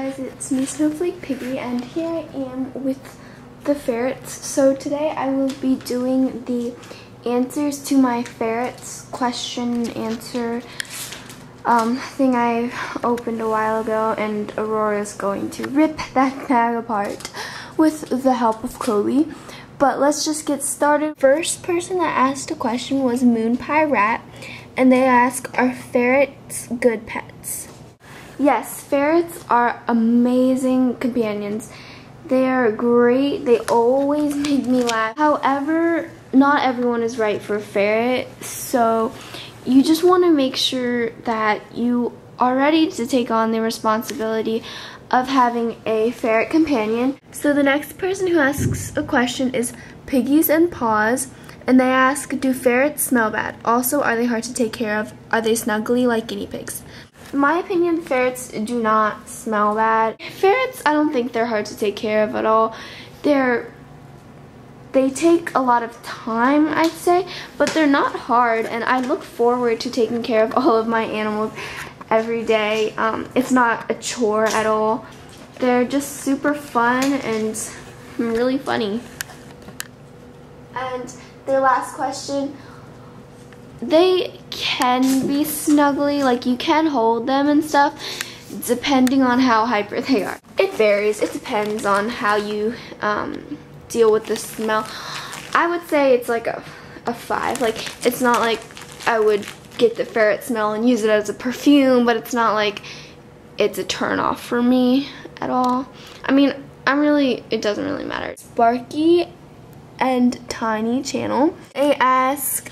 guys, it's me, snowflakepiggy, and here I am with the ferrets. So today I will be doing the answers to my ferrets question and answer thing I opened a while ago, and Aurora's going to rip that bag apart with the help of Chloe. But let's just get started. First person that asked a question was MoonpieRat, and they ask, are ferrets good pets? Yes, ferrets are amazing companions. They are great. They always make me laugh. However, not everyone is right for a ferret, so you just want to make sure that you are ready to take on the responsibility of having a ferret companion. So the next person who asks a question is Piggies Pause, and they ask, do ferrets smell bad? Also, are they hard to take care of? Are they snuggly like guinea pigs? In my opinion, ferrets do not smell bad. Ferrets, I don't think they're hard to take care of at all. They take a lot of time, I'd say, but they're not hard, and I look forward to taking care of all of my animals every day. It's not a chore at all. They're just super fun and really funny. And their last question, they can be snuggly, like you can hold them and stuff, depending on how hyper they are. It varies. It depends on how you deal with the smell. I would say it's like a 5. Like, it's not like I would get the ferret smell and use it as a perfume, but it's not like it's a turn off for me at all. I mean, it doesn't really matter. It's Barky Tiny channel. They ask,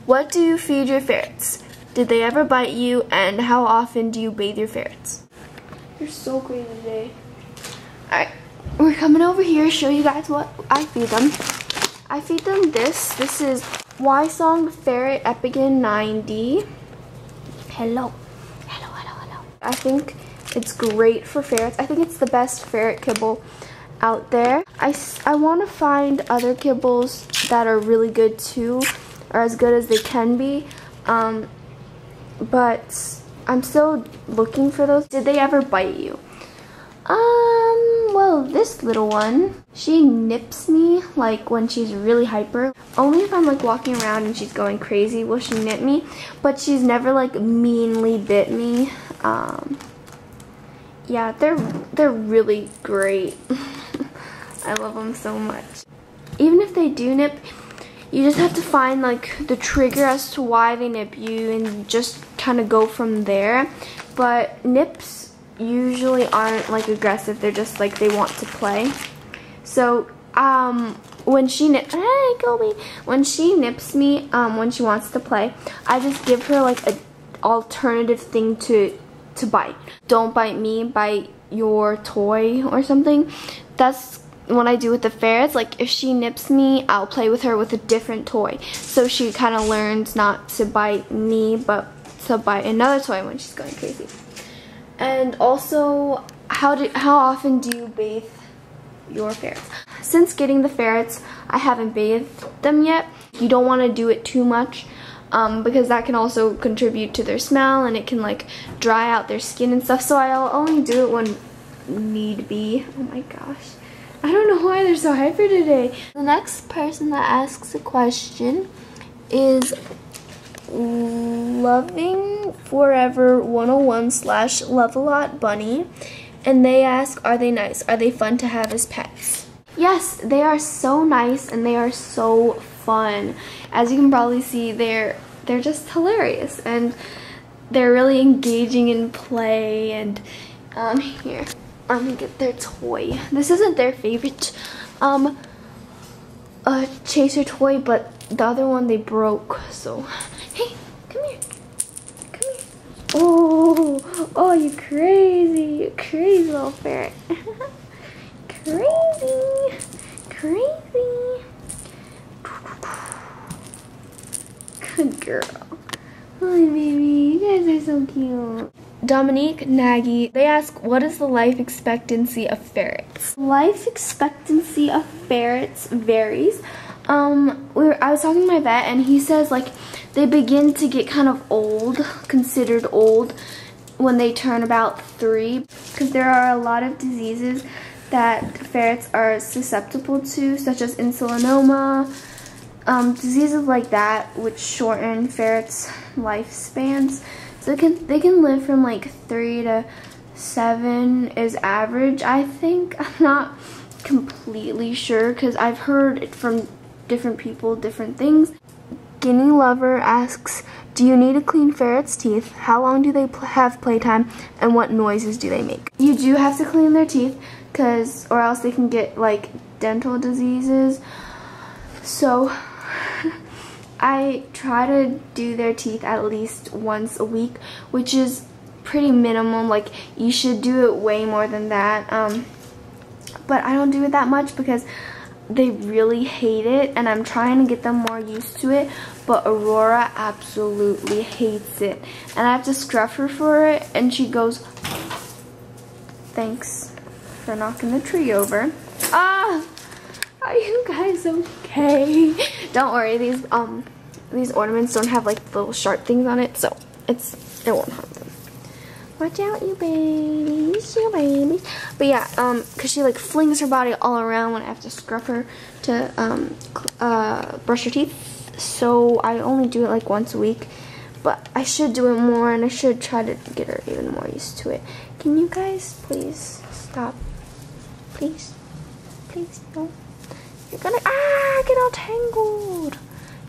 what do you feed your ferrets? Did they ever bite you, and how often do you bathe your ferrets? You're so crazy today. Alright, we're coming over here to show you guys what I feed them. I feed them this. This is Y-Song Ferret Epigan 90. Hello. I think it's great for ferrets. I think it's the best ferret kibble out there. I want to find other kibbles that are really good too, or as good as they can be, but I'm still looking for those. Did they ever bite you? Well, this little one, she nips me like when she's really hyper. Only if I'm like walking around and she's going crazy will she nip me, but she's never like meanly bit me. Yeah, they're really great. I love them so much. Even if they do nip, you just have to find like the trigger as to why they nip you and just kind of go from there. But nips usually aren't like aggressive. They're just like they want to play. So when she nips me when she wants to play, I just give her like an alternative thing to bite. Don't bite me, bite your toy or something. That's what I do with the ferrets. Like if she nips me, I'll play with her with a different toy, so she kind of learns not to bite me but to bite another toy when she's going crazy. And also, how often do you bathe your ferrets? Since getting the ferrets, I haven't bathed them yet. You don't want to do it too much because that can also contribute to their smell, and it can like dry out their skin and stuff. So I'll only do it when need be. Oh my gosh. I don't know why they're so hyper today. The next person that asks a question is Loving Forever 101/Love-A-Lot Bunny, and they ask, are they nice? Are they fun to have as pets? Yes, they are so nice and they are so fun. As you can probably see, they're just hilarious and they're really engaging in play. And here, I'm gonna get their toy. This isn't their favorite chaser toy, but the other one they broke, so hey, come here. Oh, you crazy little ferret. crazy. Good girl. Hi, baby. You guys are so cute. Dominique, Nagy, they ask, what is the life expectancy of ferrets? Life expectancy of ferrets varies. I was talking to my vet, and he says like they begin to get kind of old, considered old, when they turn about 3, because there are a lot of diseases that ferrets are susceptible to, such as insulinoma, diseases like that, which shorten ferrets' lifespans. So they can live from like 3 to 7 is average, I think. I'm not completely sure because I've heard it from different people, different things. Guinea Lover asks, do you need to clean ferrets' teeth? How long do they have playtime, and what noises do they make? You do have to clean their teeth, or else they can get like dental diseases. So I try to do their teeth at least once a week, which is pretty minimum. Like, you should do it way more than that. But I don't do it that much because they really hate it, and I'm trying to get them more used to it. But Aurora absolutely hates it, and I have to scruff her for it, and she goes, thanks for knocking the tree over. Ah, are you guys okay? Don't worry, these ornaments don't have like little sharp things on it, so it won't harm them. Watch out, you babies, you babies. But yeah, cause she like flings her body all around when I have to scrub her to brush her teeth. So I only do it like once a week, but I should do it more, and I should try to get her even more used to it. Can you guys please stop? Please, please, no. You're gonna get all tangled.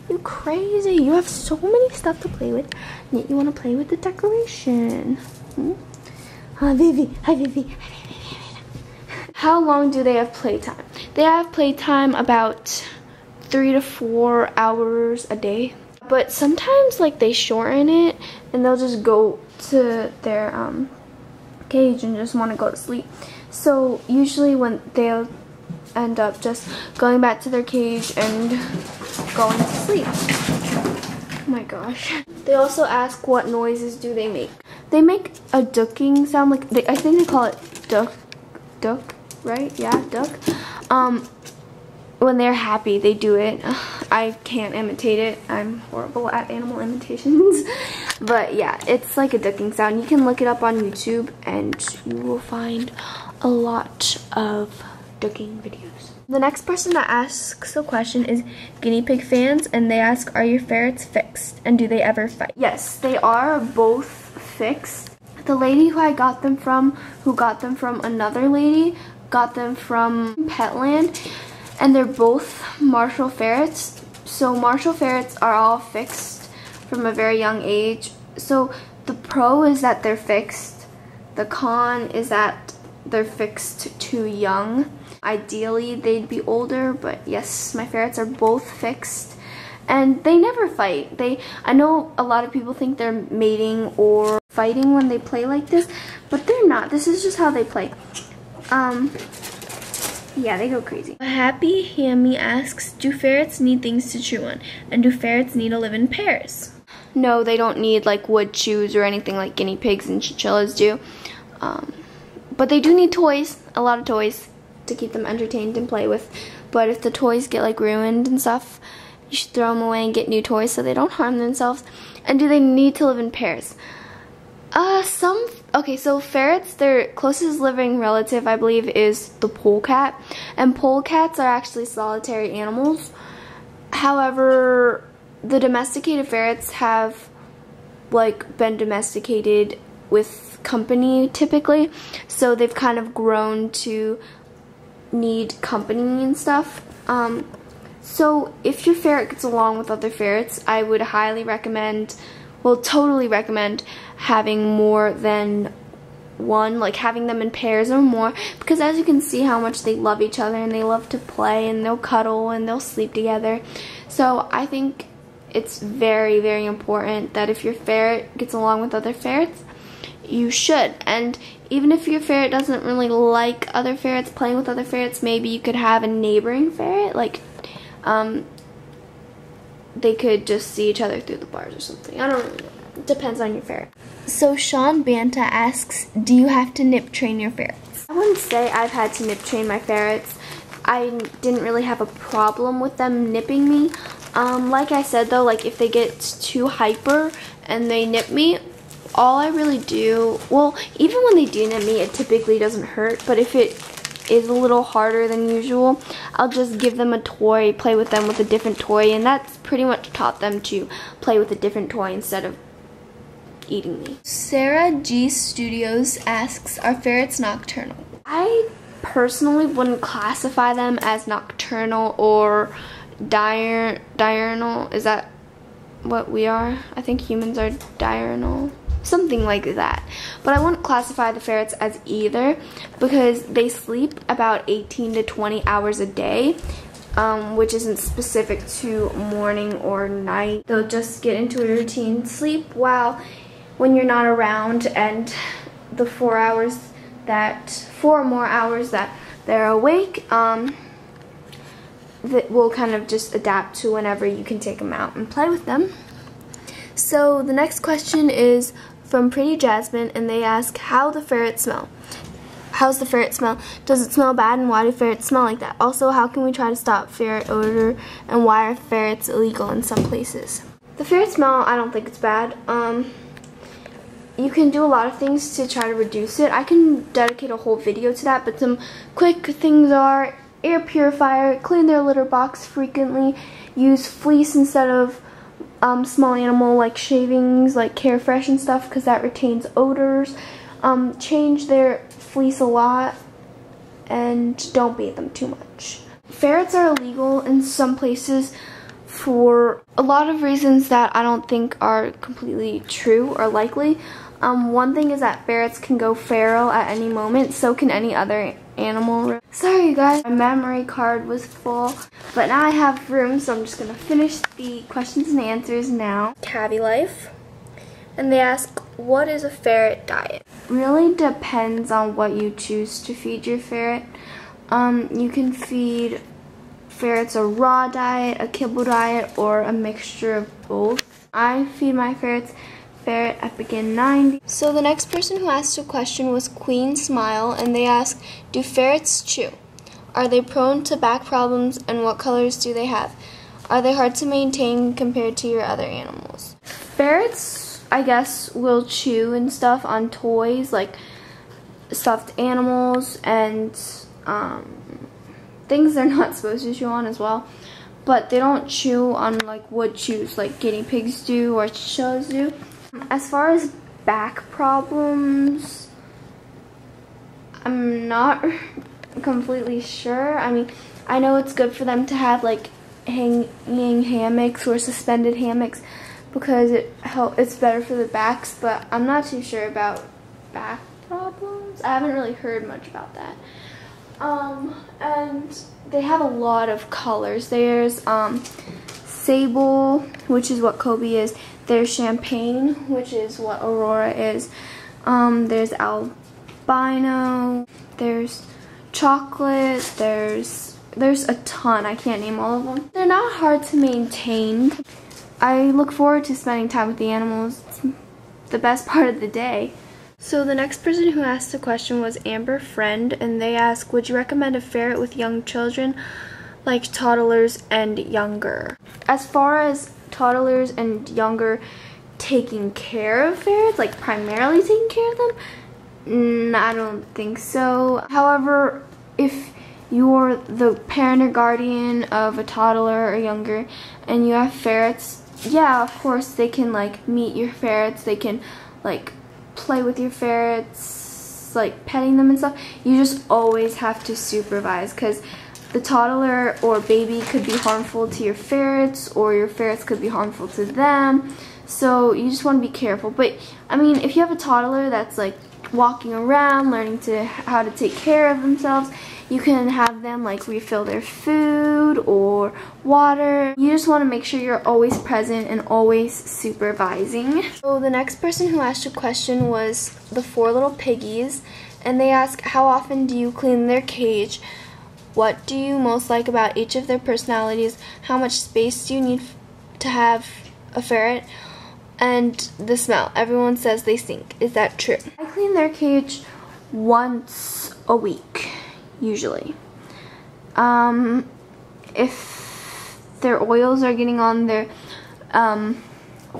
You crazy. You have so many stuff to play with, and yet you want to play with the decoration. Hi, Vivi. Hi, Vivi. How long do they have playtime? They have playtime about 3 to 4 hours a day. But sometimes, like, they shorten it, and they'll just go to their cage and just want to go to sleep. So usually when they'll end up just going back to their cage and going to sleep. Oh my gosh. They also ask, what noises do they make? They make a ducking sound, like I think they call it duck, right? Yeah, duck. When they're happy, they do it. I can't imitate it. I'm horrible at animal imitations. But yeah, it's like a ducking sound. You can look it up on YouTube, and you will find a lot of ducking videos. The next person that asks a question is guinea pig fans, and they ask, are your ferrets fixed, and do they ever fight? Yes, they are both fixed. The lady who I got them from, who got them from another lady, got them from Petland, and they're both Marshall ferrets. So Marshall ferrets are all fixed from a very young age. So the pro is that they're fixed. The con is that they're fixed too young. Ideally, they'd be older, but yes, my ferrets are both fixed. And they never fight. I know a lot of people think they're mating or fighting when they play like this, but they're not. This is just how they play. Yeah, they go crazy. Happy Hammy asks, do ferrets need things to chew on? And do ferrets need to live in pairs? No, they don't need like wood chews or anything like guinea pigs and chinchillas do. But they do need toys, a lot of toys, to keep them entertained and play with. But if the toys get like ruined and stuff, you should throw them away and get new toys so they don't harm themselves. And do they need to live in pairs? Okay, so ferrets, their closest living relative, I believe, is the polecat. And polecats are actually solitary animals. However, the domesticated ferrets have like been domesticated with company typically. So they've kind of grown to need company and stuff. So if your ferret gets along with other ferrets, I would highly recommend, well, totally recommend having more than one, like having them in pairs or more, because as you can see how much they love each other, and they love to play, and they'll cuddle, and they'll sleep together. So I think it's very, very important that if your ferret gets along with other ferrets, you should. And even if your ferret doesn't really like other ferrets, playing with other ferrets, maybe you could have a neighboring ferret, like they could just see each other through the bars or something. I don't really know. It depends on your ferret. So Sean Banta asks, do you have to nip train your ferrets? I wouldn't say I've had to nip train my ferrets. I didn't really have a problem with them nipping me. Like I said though, like if they get too hyper and they nip me, all I really do, well, even when they do nip me, it typically doesn't hurt, but if it is a little harder than usual, I'll just give them a toy, play with them with a different toy, and that's pretty much taught them to play with a different toy instead of eating me. Sarah G Studios asks, are ferrets nocturnal? I personally wouldn't classify them as nocturnal or diurnal. Is that what we are? I think humans are diurnal. Something like that. But I wouldn't classify the ferrets as either because they sleep about 18 to 20 hours a day, which isn't specific to morning or night. They'll just get into a routine sleep when you're not around, and the 4 more hours that they're awake, that will kind of just adapt to whenever you can take them out and play with them. So the next question is from Pretty Jasmine, and they ask how the ferrets smell. How's the ferret smell? Does it smell bad, and why do ferrets smell like that? Also, how can we try to stop ferret odor, and why are ferrets illegal in some places? The ferret smell, I don't think it's bad. You can do a lot of things to try to reduce it. I can dedicate a whole video to that, but some quick things are air purifier, clean their litter box frequently, use fleece instead of small animal like shavings like Carefresh and stuff because that retains odors, change their fleece a lot, and don't bathe them too much. Ferrets are illegal in some places for a lot of reasons that I don't think are completely true or likely. One thing is that ferrets can go feral at any moment, so can any other animal. Sorry you guys, my memory card was full, but now I have room, so I'm just gonna finish the questions and answers now. Tabby Life, and they ask, what is a ferret diet? Really depends on what you choose to feed your ferret. You can feed ferrets a raw diet, a kibble diet, or a mixture of both. I feed my ferrets Ferret Epigin 90. So the next person who asked a question was Queen Smile, and they ask, do ferrets chew? Are they prone to back problems, and what colors do they have? Are they hard to maintain compared to your other animals? Ferrets, I guess, will chew and stuff on toys like stuffed animals and things they're not supposed to chew on as well. But they don't chew on like wood chews like guinea pigs do or chinchillas do. As far as back problems, I'm not completely sure. I mean, I know it's good for them to have like hanging hammocks or suspended hammocks because it's better for the backs, but I'm not too sure about back problems. I haven't really heard much about that. And they have a lot of colors. There's sable, which is what Kobe is. There's champagne, which is what Aurora is. There's albino. There's chocolate. There's a ton. I can't name all of them. They're not hard to maintain. I look forward to spending time with the animals. It's the best part of the day. So the next person who asked the question was Amber Friend, and they ask, would you recommend a ferret with young children, like toddlers and younger? As far as toddlers and younger taking care of ferrets, like primarily taking care of them, I don't think so. However, if you're the parent or guardian of a toddler or younger and you have ferrets, yeah, of course they can like meet your ferrets, they can like play with your ferrets, like petting them and stuff. You just always have to supervise because the toddler or baby could be harmful to your ferrets, or your ferrets could be harmful to them. So you just want to be careful. But I mean, if you have a toddler that's like walking around, learning how to take care of themselves, you can have them like refill their food or water. You just want to make sure you're always present and always supervising. So the next person who asked a question was the 4 Little Piggies, and they ask, how often do you clean their cage? What do you most like about each of their personalities? How much space do you need to have a ferret? And the smell. Everyone says they stink. Is that true? I clean their cage once a week, usually. If their oils are getting on their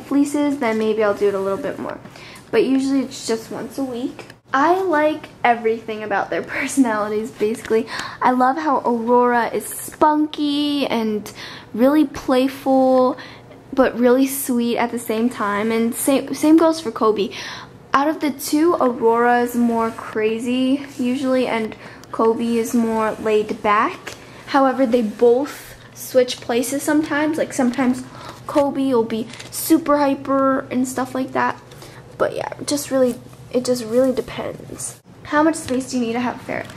fleeces, then maybe I'll do it a little bit more. but usually it's just once a week. I like everything about their personalities, basically. I love how Aurora is spunky and really playful, but really sweet at the same time, and same goes for Kobe. Out of the two, Aurora is more crazy usually, and Kobe is more laid back. However, they both switch places sometimes. Like sometimes Kobe will be super hyper and stuff like that. But yeah, it just really depends. How much space do you need to have a ferret?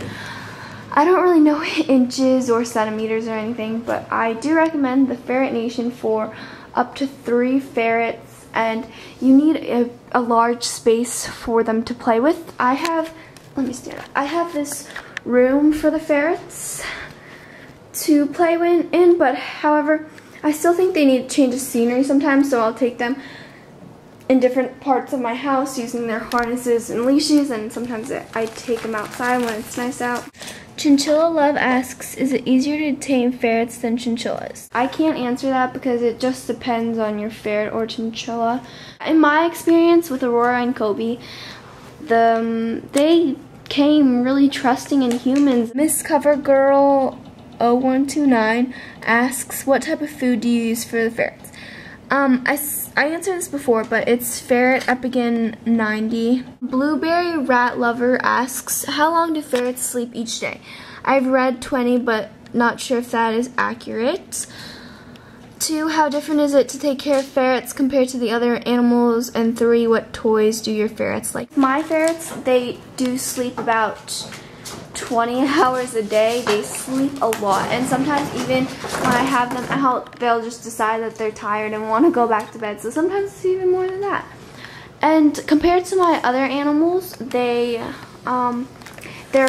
I don't really know inches or centimeters or anything, but I do recommend the Ferret Nation for up to 3 ferrets, and you need a large space for them to play with. I have this room for the ferrets to play in, but however, I still think they need to change the scenery sometimes, so I'll take them in different parts of my house using their harnesses and leashes, and sometimes I take them outside when it's nice out. Chinchilla Love asks, is it easier to tame ferrets than chinchillas? I can't answer that because it just depends on your ferret or chinchilla. In my experience with Aurora and Kobe, they came really trusting in humans. Miss Covergirl 0129 asks, what type of food do you use for the ferrets? I answered this before, but it's Ferret Epigan 90. Blueberry Rat Lover asks, how long do ferrets sleep each day? I've read 20, but not sure if that is accurate. 2, how different is it to take care of ferrets compared to the other animals? And 3, what toys do your ferrets like? My ferrets, they do sleep about 20 hours a day. They sleep a lot, and sometimes even when I have them out, they'll just decide that they're tired and want to go back to bed, so sometimes it's even more than that. And compared to my other animals, they're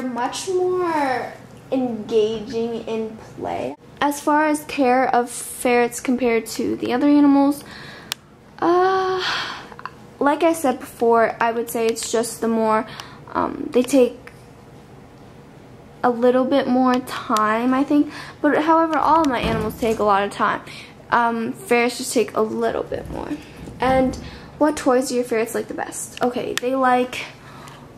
much more engaging in play. As far as care of ferrets compared to the other animals, like I said before, I would say it's just the more they take a little bit more time, I think. But however, all of my animals take a lot of time. Ferrets just take a little bit more. And what toys do your ferrets like the best? Okay, they like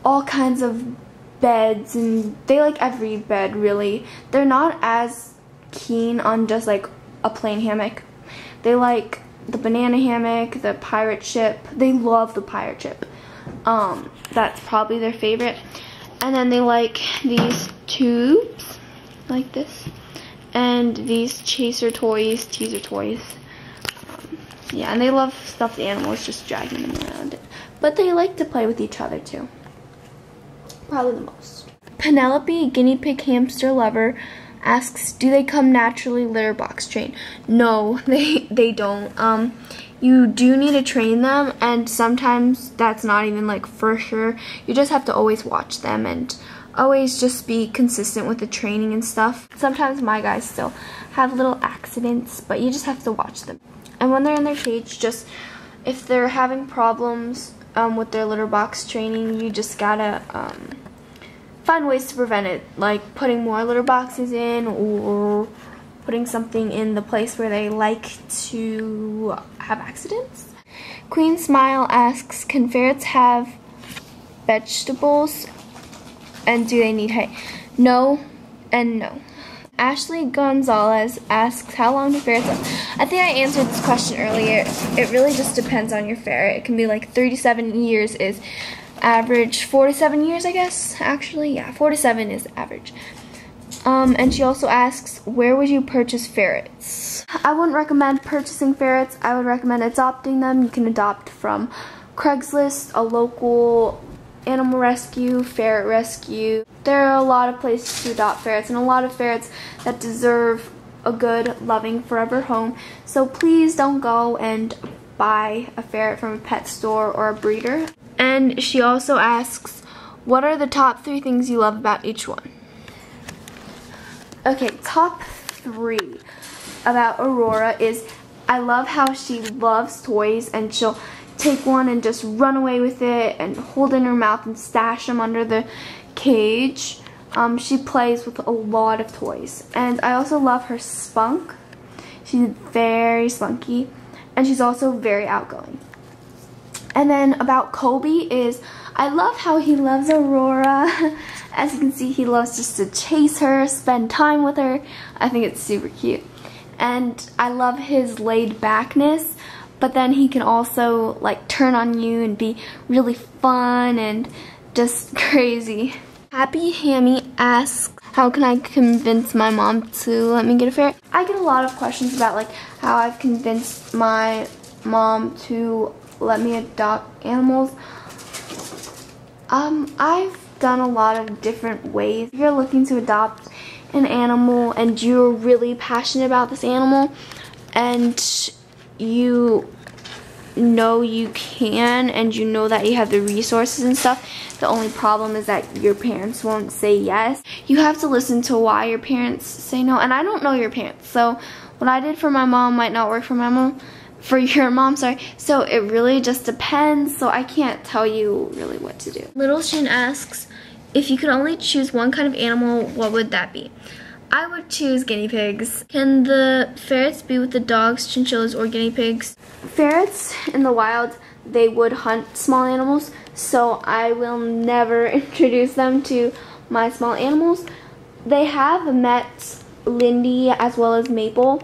all kinds of beds, and they like every bed, really. They're not as keen on just like a plain hammock. They like the banana hammock, the pirate ship. They love the pirate ship. That's probably their favorite. And then they like these tubes, like this, and these teaser toys. Yeah, and they love stuffed animals, just dragging them around. But they like to play with each other too. Probably the most. Penelope, guinea pig hamster lover, asks, do they come naturally litter box trained? No, they don't. You do need to train them, and sometimes that's not even like for sure. You just have to always watch them and always just be consistent with the training and stuff. Sometimes my guys still have little accidents, but you just have to watch them. And when they're in their cage, just if they're having problems with their litter box training, you just gotta find ways to prevent it, like putting more litter boxes in, or putting something in the place where they like to have accidents. Queen Smile asks, can ferrets have vegetables, and do they need hay? No and no. Ashley Gonzalez asks, how long do ferrets live? I think I answered this question earlier. It really just depends on your ferret. It can be like 3 to 7 years is average. 4 to 7 years, I guess, actually. Yeah, 4 to 7 is average. And she also asks, where would you purchase ferrets? I wouldn't recommend purchasing ferrets. I would recommend adopting them. You can adopt from Craigslist, a local animal rescue, ferret rescue. There are a lot of places to adopt ferrets, and a lot of ferrets that deserve a good, loving, forever home. So please don't go and buy a ferret from a pet store or a breeder. And she also asks, what are the top 3 things you love about each one? Okay, top 3 about Aurora is I love how she loves toys, and she'll take one and just run away with it and hold it in her mouth and stash them under the cage. She plays with a lot of toys. And I also love her spunk. She's very spunky, and she's also very outgoing. And then about Kobe is, I love how he loves Aurora. As you can see, he loves just to chase her, spend time with her. I think it's super cute. And I love his laid backness, but then he can also like turn on you and be really fun and just crazy. Happy Hammy asks, how can I convince my mom to let me get a ferret? I get a lot of questions about like how I've convinced my mom to let me adopt animals. I've done a lot of different ways. If you're looking to adopt an animal and you're really passionate about this animal and you know you can and you know that you have the resources and stuff, the only problem is that your parents won't say yes. You have to listen to why your parents say no, and I don't know your parents, so what I did for my mom might not work for my mom, for your mom, sorry. So it really just depends, so I can't tell you really what to do. Little Shin asks, if you could only choose one kind of animal, what would that be? I would choose guinea pigs. Can the ferrets be with the dogs, chinchillas, or guinea pigs? Ferrets in the wild, they would hunt small animals, so I will never introduce them to my small animals. They have met Lindy as well as Maple,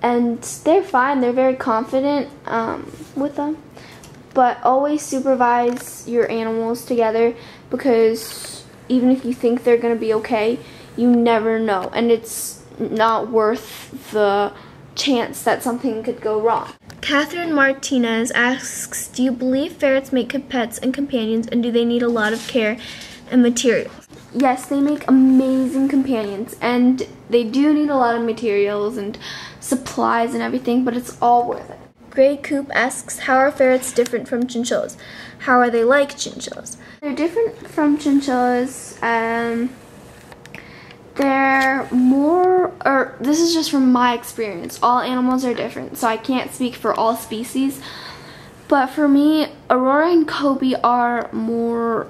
and they're fine. They're very confident with them. But always supervise your animals together, because even if you think they're going to be okay, you never know, and it's not worth the chance that something could go wrong. Catherine Martinez asks, do you believe ferrets make good pets and companions, and do they need a lot of care and materials? Yes, they make amazing companions, and they do need a lot of materials and supplies and everything, but it's all worth it. Grey Coop asks, how are ferrets different from chinchillas? How are they like chinchillas? They're different from chinchillas. They're more, or this is just from my experience, all animals are different, so I can't speak for all species, but for me, Aurora and Kobe are more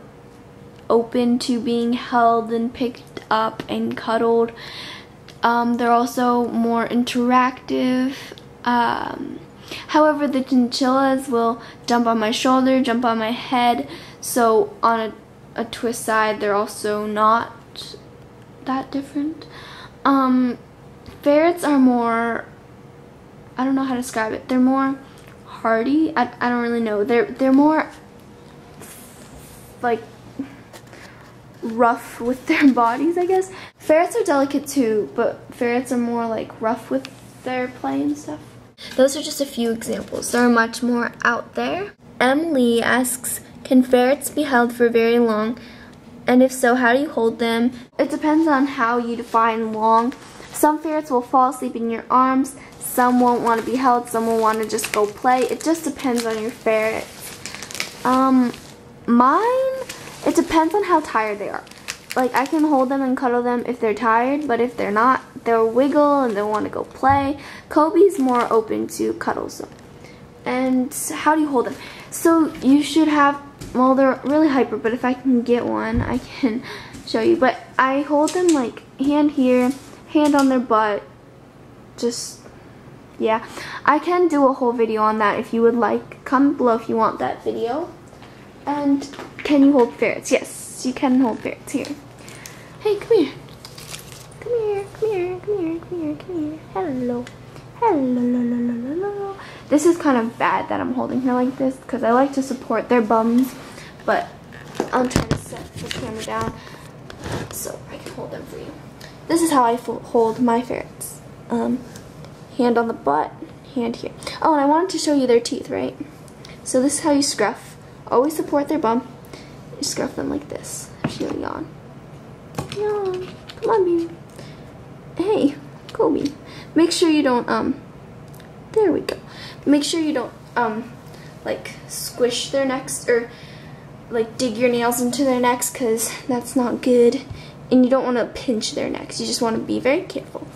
open to being held and picked up and cuddled. They're also more interactive. However, the chinchillas will jump on my shoulder, jump on my head, so on a twist side, they're also not that different. Ferrets are more, I don't know how to describe it, they're more hardy. I don't really know. They're more like rough with their bodies, I guess. Ferrets are delicate too, but ferrets are more like rough with their play and stuff. Those are just a few examples. There are much more out there. Emily asks, can ferrets be held for very long? And if so, how do you hold them? It depends on how you define long. Some ferrets will fall asleep in your arms. Some won't want to be held. Some will want to just go play. It just depends on your ferret. Mine, it depends on how tired they are. Like, I can hold them and cuddle them if they're tired, but if they're not, they'll wiggle and they'll want to go play. Kobe's more open to cuddles though. And how do you hold them? So you should have, well, they're really hyper, but if I can get one, I can show you. But I hold them like hand here, hand on their butt, just, yeah. I can do a whole video on that if you would like. Comment below if you want that video. And can you hold ferrets? Yes, you can hold ferrets. Here. Hey, come here. Come here, come here, come here, come here, come here. Hello. Hello. This is kind of bad that I'm holding her like this because I like to support their bums, but I'm trying to set the camera down so I can hold them for you. This is how I hold my ferrets. Hand on the butt, hand here. Oh, and I wanted to show you their teeth, right? So this is how you scruff. Always support their bum. You scruff them like this. She'll yawn. Yawn. Come on, baby. Hey, Kobe. Make sure you don't, there we go. Make sure you don't, like, squish their necks or, like, dig your nails into their necks, because that's not good. And you don't want to pinch their necks. You just want to be very careful.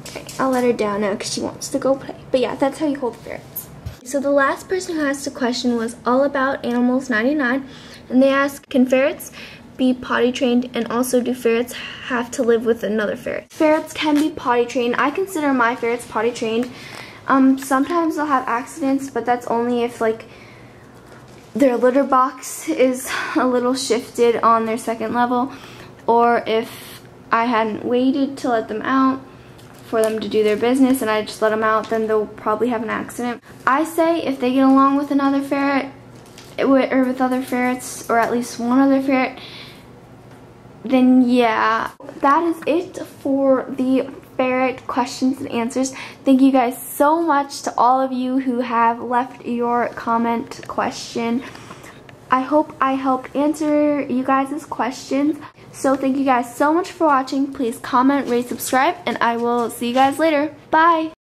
Okay, I'll let her down now because she wants to go play. But yeah, that's how you hold ferrets. So the last person who asked a question was All About Animals 99, and they asked, can ferrets be potty trained, and also do ferrets have to live with another ferret? Ferrets can be potty trained. I consider my ferrets potty trained. Sometimes they'll have accidents, but that's only if like their litter box is a little shifted on their second level, or if I hadn't waited to let them out for them to do their business and I just let them out, then they'll probably have an accident. I say if they get along with another ferret, or with other ferrets, or at least one other ferret, then yeah. That is it for the ferret questions and answers. Thank you guys so much to all of you who have left your comment question. I hope I helped answer you guys' questions. So thank you guys so much for watching. Please comment, rate, subscribe, and I will see you guys later. Bye!